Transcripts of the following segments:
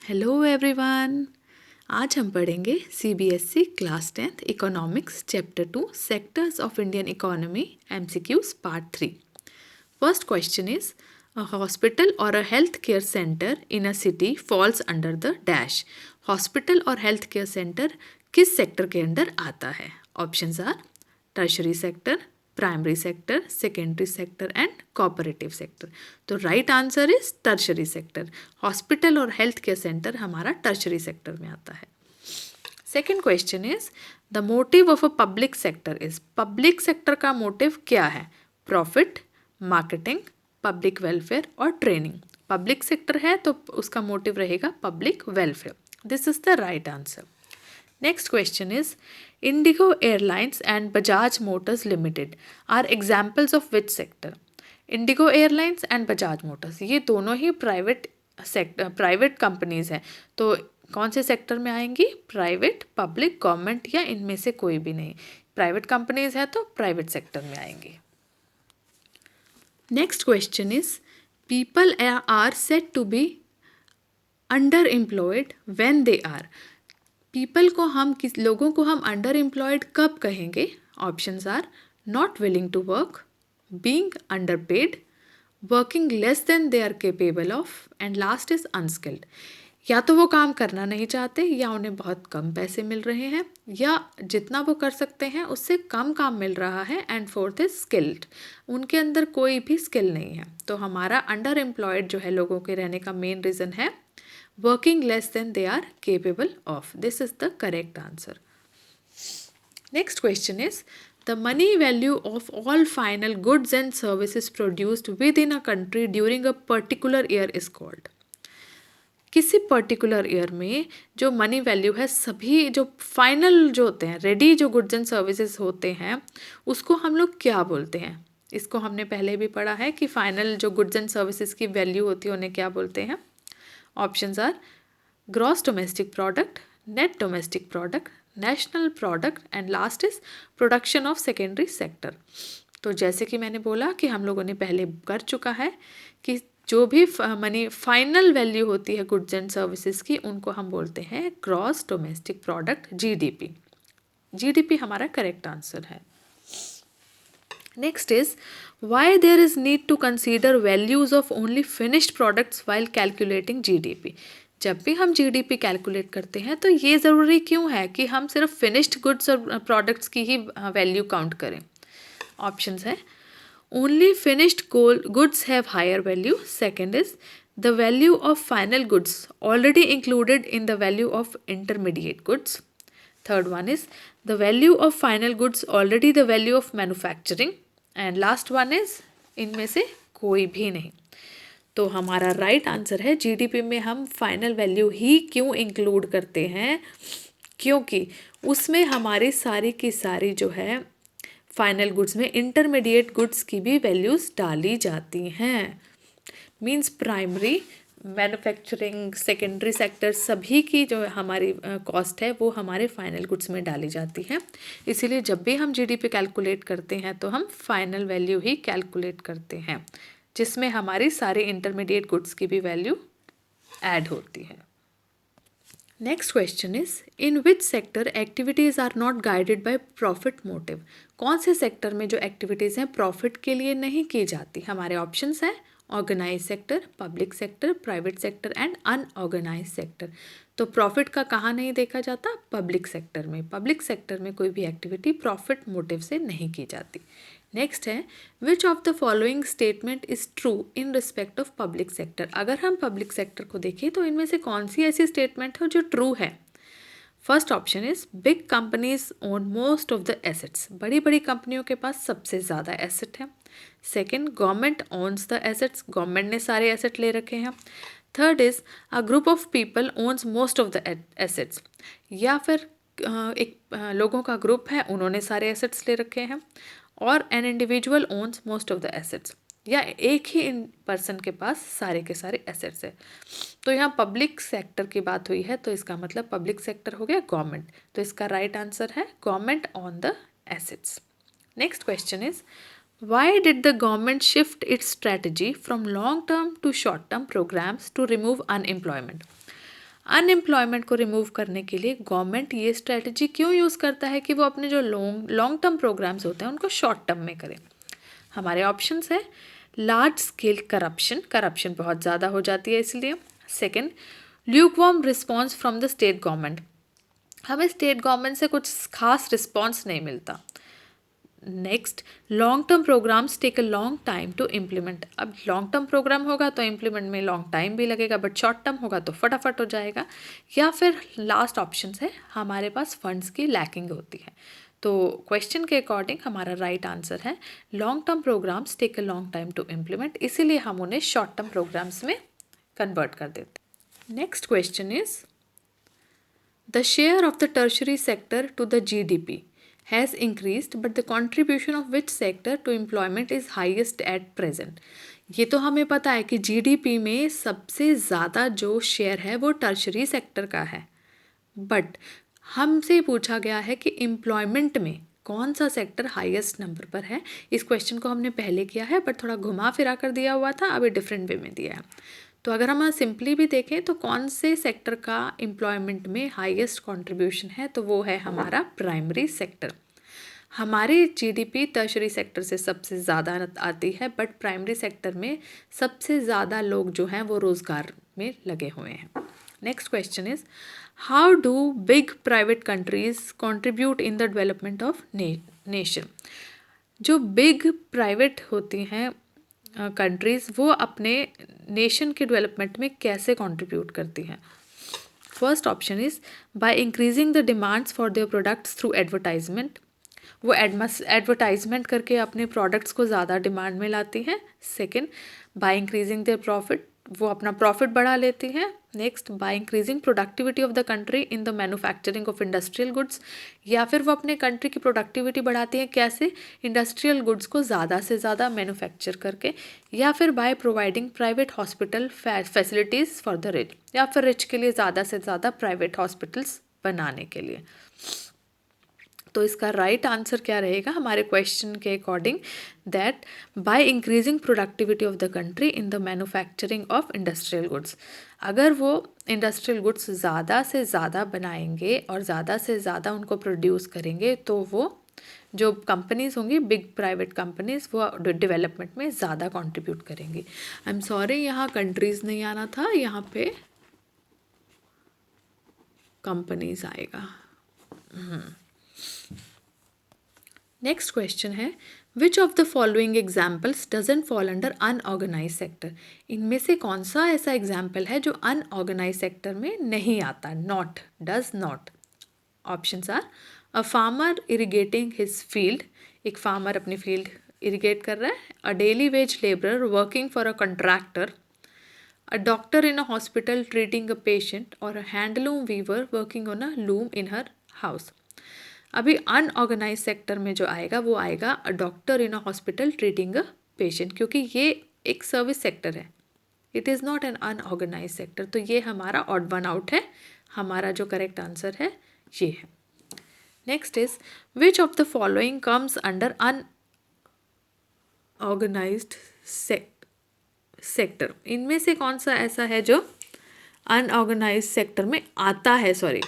Hello everyone. आज हम पढ़ेंगे CBSE class 10th economics chapter 2 sectors of Indian economy MCQs part 3। First question is a hospital और a health care centre in a city falls under the dash. Hospital और health care centre किस sector के under आता है? Options are tertiary sector, primary sector, secondary sector and cooperative sector. तो right answer is tertiary sector. Hospital और health care centre हमारा tertiary sector में आता है। Second question is the motive of a public sector is. Public sector का motive क्या है? Profit, marketing, public welfare और ट्रेनिंग। पब्लिक सेक्टर है तो उसका मोटिव रहेगा public welfare. This is the right answer. Next question is Indigo Airlines and Bajaj Motors Limited are examples of which sector? Indigo Airlines and Bajaj Motors ये दोनों ही private companies हैं, तो कौन से सेक्टर में आएंगी? प्राइवेट, पब्लिक, गवर्नमेंट या इनमें से कोई भी नहीं। प्राइवेट कंपनीज है तो प्राइवेट सेक्टर में आएंगी। Next question is people are said to be underemployed when they are. People को हम लोगों को हम अंडर एम्प्लॉयड कब कहेंगे? Options are not willing to work, being underpaid, working less than they are capable of and last is unskilled. या तो वो काम करना नहीं चाहते, या उन्हें बहुत कम पैसे मिल रहे हैं, या जितना वो कर सकते हैं उससे कम काम मिल रहा है, एंड फोर्थ इज स्किल्ड। उनके अंदर कोई भी स्किल नहीं है। तो हमारा अंडर एम्प्लॉयड जो है लोगों के रहने का मेन रीज़न है working less than they are capable of. This is the correct answer. Next question is the money value of all final goods and services produced within a country during a particular year is called. किसी particular year में जो money value है, सभी जो final जो होते हैं, ready जो गुड्स एंड सर्विसेज होते हैं, उसको हम लोग क्या बोलते हैं? इसको हमने पहले भी पढ़ा है कि फाइनल जो गुड्स एंड सर्विसेज की वैल्यू होती है उन्हें क्या बोलते हैं? Options are gross domestic product, net domestic product, national product and last is production of secondary sector. तो जैसे कि मैंने बोला कि हम लोगों ने पहले कर चुका है कि जो भी मनी फाइनल वैल्यू होती है गुड्स एंड सर्विसेज की, उनको हम बोलते हैं gross domestic product, GDP. GDP हमारा करेक्ट आंसर है। Next is why there is need to consider values of only finished products while calculating GDP. जब भी हम GDP कैलकुलेट करते हैं तो ये ज़रूरी क्यों है कि हम सिर्फ फिनिश्ड गुड्स और प्रोडक्ट्स की ही वैल्यू काउंट करें? ऑप्शंस है only finished goods have higher value, second is the value of final goods already included in the value of intermediate goods, third one is the value of final goods already the value of manufacturing and last one is इनमें से कोई भी नहीं। तो हमारा right answer है GDP में हम फाइनल वैल्यू ही क्यों इंक्लूड करते हैं? क्योंकि उसमें हमारी सारी की सारी जो है फाइनल गुड्स में इंटरमीडिएट गुड्स की भी वैल्यूज़ डाली जाती हैं। Means primary, manufacturing, secondary sector सभी की जो हमारी कॉस्ट है वो हमारे फाइनल गुड्स में डाली जाती है। इसीलिए जब भी हम जीडीपी कैलकुलेट करते हैं तो हम फाइनल वैल्यू ही कैलकुलेट करते हैं, जिसमें हमारी सारी इंटरमीडिएट गुड्स की भी वैल्यू ऐड होती है। Next question is in which sector activities are not guided by profit motive. कौन से सेक्टर में जो एक्टिविटीज़ हैं प्रॉफिट के लिए नहीं की जाती? हमारे ऑप्शंस हैं organise sector, public sector, private sector and unorganise sector. तो प्रॉफिट का कहाँ नहीं देखा जाता? पब्लिक सेक्टर में। पब्लिक सेक्टर में कोई भी एक्टिविटी प्रॉफिट मोटिव से नहीं की जाती। नेक्स्ट है which of the following statement is true in respect of public sector. अगर हम पब्लिक सेक्टर को देखें तो इनमें से कौन सी ऐसी स्टेटमेंट है जो ट्रू है? First option is big companies own most of the assets. बड़ी बड़ी कंपनियों के पास सबसे ज़्यादा एसेट है। Second, government owns the assets. Government ने सारे एसेट ले रखे हैं। Third is a group of people owns most of the assets. या फिर एक लोगों का ग्रुप है, उन्होंने सारे एसेट्स ले रखे हैं। और an individual owns most of the assets, या एक ही पर्सन के पास सारे के सारे एसेट्स है। तो यहाँ पब्लिक सेक्टर की बात हुई है तो इसका मतलब पब्लिक सेक्टर हो गया गवर्नमेंट। तो इसका राइट आंसर है government on the assets. Next question is why did the government shift its strategy from long term to short term programmes to remove unemployment. Unemployment को रिमूव करने के लिए government ये स्ट्रेटजी क्यों use करता है कि वो अपने जो लॉन्ग टर्म प्रोग्राम्स होते हैं उनको शॉर्ट टर्म में करें? हमारे ऑप्शंस है लार्ज स्केल करप्शन बहुत ज़्यादा हो जाती है इसलिए। Second, lukewarm response from the state government, हमें स्टेट गवर्नमेंट से कुछ खास रिस्पॉन्स नहीं मिलता। Next, long term programmes take a long time to implement, अब लॉन्ग टर्म प्रोग्राम होगा तो इम्प्लीमेंट में लॉन्ग टाइम भी लगेगा, बट शॉर्ट टर्म होगा तो फटाफट हो जाएगा। या फिर लास्ट ऑप्शन है हमारे पास फंड्स की लैकिंग होती है। तो क्वेश्चन के अकॉर्डिंग हमारा राइट आंसर है long term programmes take a long time to implement, इसीलिए हम उन्हें शॉर्ट टर्म प्रोग्राम्स में कन्वर्ट कर देते। Next question is the share of the tertiary sector to the GDP has increased but the contribution of which sector to employment is highest at present। ये तो हमें पता है कि GDP में सबसे ज़्यादा जो शेयर है वो टर्शरी सेक्टर का है, बट हमसे पूछा गया है कि एम्प्लॉयमेंट में कौन सा सेक्टर हाईएस्ट नंबर पर है। इस क्वेश्चन को हमने पहले किया है बट थोड़ा घुमा फिरा कर दिया हुआ था, अभी डिफरेंट वे में दिया है। तो अगर हम सिंपली भी देखें तो कौन से सेक्टर का एम्प्लॉयमेंट में हाईएस्ट कंट्रीब्यूशन है, तो वो है हमारा प्राइमरी सेक्टर। हमारी GDP टर्शरी सेक्टर से सबसे ज़्यादा आती है, बट प्राइमरी सेक्टर में सबसे ज़्यादा लोग जो हैं वो रोज़गार में लगे हुए हैं। Next question is how do big private countries contribute in the development of nation. जो बिग प्राइवेट होती हैं कंट्रीज़ वो अपने नेशन के डेवलपमेंट में कैसे कंट्रीब्यूट करती हैं? First option is by increasing the demands for their products through advertisement, वो एडवर्टाइजमेंट करके अपने प्रोडक्ट्स को ज़्यादा डिमांड में लाती हैं। Second, by increasing their profit, वो अपना प्रॉफिट बढ़ा लेती हैं। Next, by increasing productivity of the country in the manufacturing of industrial goods, या फिर वो अपने कंट्री की प्रोडक्टिविटी बढ़ाती हैं कैसे? इंडस्ट्रियल गुड्स को ज़्यादा से ज़्यादा मैन्युफैक्चर करके, या फिर by providing private hospital facilities for the rich, या फिर रिच के लिए ज़्यादा से ज़्यादा प्राइवेट हॉस्पिटल्स बनाने के लिए। तो इसका राइट आंसर क्या रहेगा हमारे क्वेश्चन के according? That by increasing productivity of the country in the manufacturing of industrial goods. अगर वो इंडस्ट्रियल गुड्स ज़्यादा से ज़्यादा बनाएंगे और ज़्यादा से ज़्यादा उनको प्रोड्यूस करेंगे तो वो जो कंपनीज़ होंगी बिग प्राइवेट कंपनीज़ वो डेवलपमेंट में ज़्यादा कंट्रीब्यूट करेंगी। आई एम सॉरी, यहाँ कंट्रीज़ नहीं आना था, यहाँ पे कंपनीज़ आएगा। नेक्स्ट क्वेश्चन है which of the following examples doesn't fall under unorganise sector. इनमें से कौन सा ऐसा एग्जाम्पल है जो अनऑर्गेनाइज सेक्टर में नहीं आता? Not, does not. Options are a farmer irrigating his field, एक फार्मर अपनी फील्ड इरिगेट कर रहा है। A daily wage labourer working for a contractor, a doctor in a hospital treating a patient, और a handloom weaver working on a loom in her house. अभी unorganised sector में जो आएगा वो आएगा a doctor in a hospital treating a patient, क्योंकि ये एक सर्विस सेक्टर है, it is not an unorganise sector. तो ये हमारा ऑड वन आउट है, हमारा जो करेक्ट आंसर है ये है। Next is which of the following comes under unorganised sector. इनमें से कौन सा ऐसा है जो अनऑर्गेनाइज सेक्टर में आता है? सॉरी,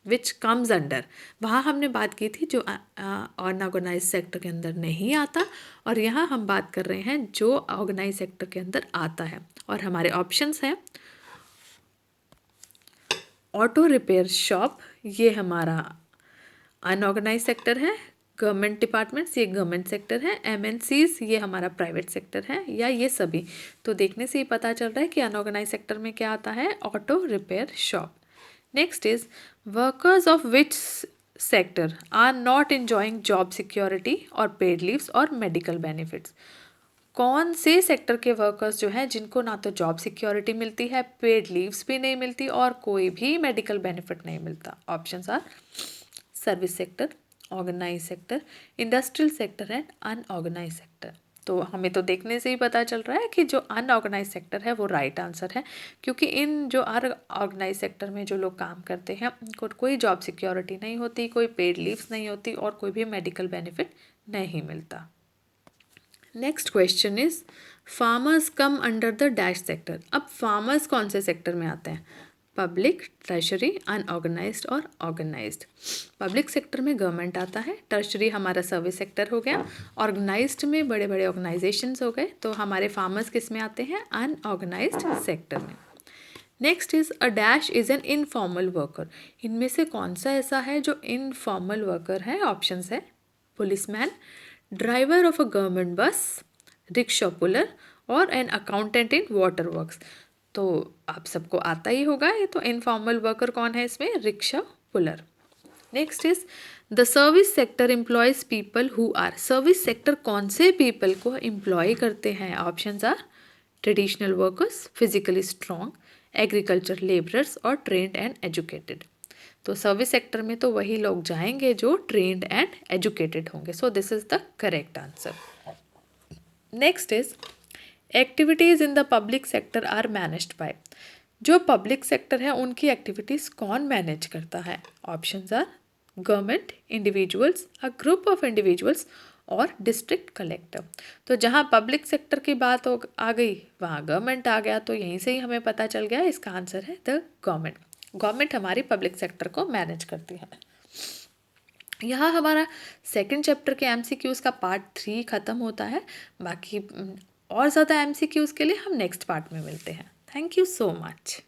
विच कम्स अंडर, वहाँ हमने बात की थी जो अनऑर्गेनाइज सेक्टर के अंदर नहीं आता, और यहाँ हम बात कर रहे हैं जो ऑर्गेनाइज सेक्टर के अंदर आता है। और हमारे ऑप्शंस हैं ऑटो रिपेयर शॉप, ये हमारा अनऑर्गेनाइज सेक्टर है। गवर्नमेंट डिपार्टमेंट्स, ये गवर्नमेंट सेक्टर है। MNCs, ये हमारा प्राइवेट सेक्टर है, या ये सभी। तो देखने से ही पता चल रहा है कि अनऑर्गेनाइज सेक्टर में क्या आता है? Auto repair shop. Next is workers of which sector are not enjoying job security और पेड लीव्स और मेडिकल बेनिफिट्स। कौन से सेक्टर के वर्कर्स जो हैं जिनको ना तो जॉब सिक्योरिटी मिलती है, पेड लीव्स भी नहीं मिलती और कोई भी मेडिकल बेनिफिट नहीं मिलता? Options are service sector, organise sector, industrial sector and unorganise sector. तो हमें तो देखने से ही पता चल रहा है कि जो अनऑर्गेनाइज सेक्टर है वो राइट आंसर है, क्योंकि इन जो ऑर्गेनाइज सेक्टर में जो लोग काम करते हैं उनको कोई जॉब सिक्योरिटी नहीं होती, कोई पेड लीव्स नहीं होती और कोई भी मेडिकल बेनिफिट नहीं मिलता। Next question is farmers come under the dash sector. अब फार्मर्स कौन से सेक्टर में आते हैं? पब्लिक, ट्रेजरी, अनऑर्गेनाइज्ड और ऑर्गेनाइज्ड। पब्लिक सेक्टर में गवर्नमेंट आता है, टर्शरी हमारा सर्विस सेक्टर हो गया, ऑर्गेनाइज्ड में बड़े बड़े ऑर्गेनाइजेशंस हो गए, तो हमारे फार्मर्स किस में आते हैं, अनऑर्गेनाइज्ड सेक्टर में। Next is a dash is an informal worker. इनमें से कौन सा ऐसा है जो इनफॉर्मल वर्कर है? ऑप्शंस है policeman, driver of a government बस, रिक्शा पुलर और an accountant in water works. तो आप सबको आता ही होगा ये। तो इनफॉर्मल वर्कर कौन है इसमें? Rickshaw puller. Next is the service sector employs people who are. Service sector कौन से पीपल को एम्प्लॉय करते हैं? Options are traditional workers, physically strong, agriculture labourers और ट्रेंड एंड एजुकेटेड। तो सर्विस सेक्टर में तो वही लोग जाएंगे जो ट्रेंड एंड एजुकेटेड होंगे। So this is the correct answer. Next is activities in the public sector are managed by. जो पब्लिक सेक्टर है उनकी एक्टिविटीज़ कौन मैनेज करता है? Options are government, individuals, a group of individuals और district collector. तो जहाँ पब्लिक सेक्टर की बात आ गई वहाँ गवर्नमेंट आ गया, तो यहीं से ही हमें पता चल गया इसका आंसर है द गवर्नमेंट। गवर्नमेंट हमारी पब्लिक सेक्टर को मैनेज करती है। यहाँ हमारा सेकंड चैप्टर के एमसीक्यूज़ का पार्ट 3 ख़त्म होता है। बाकी और ज़्यादा एमसीक्यूज़ के लिए हम नेक्स्ट पार्ट में मिलते हैं। Thank you so much.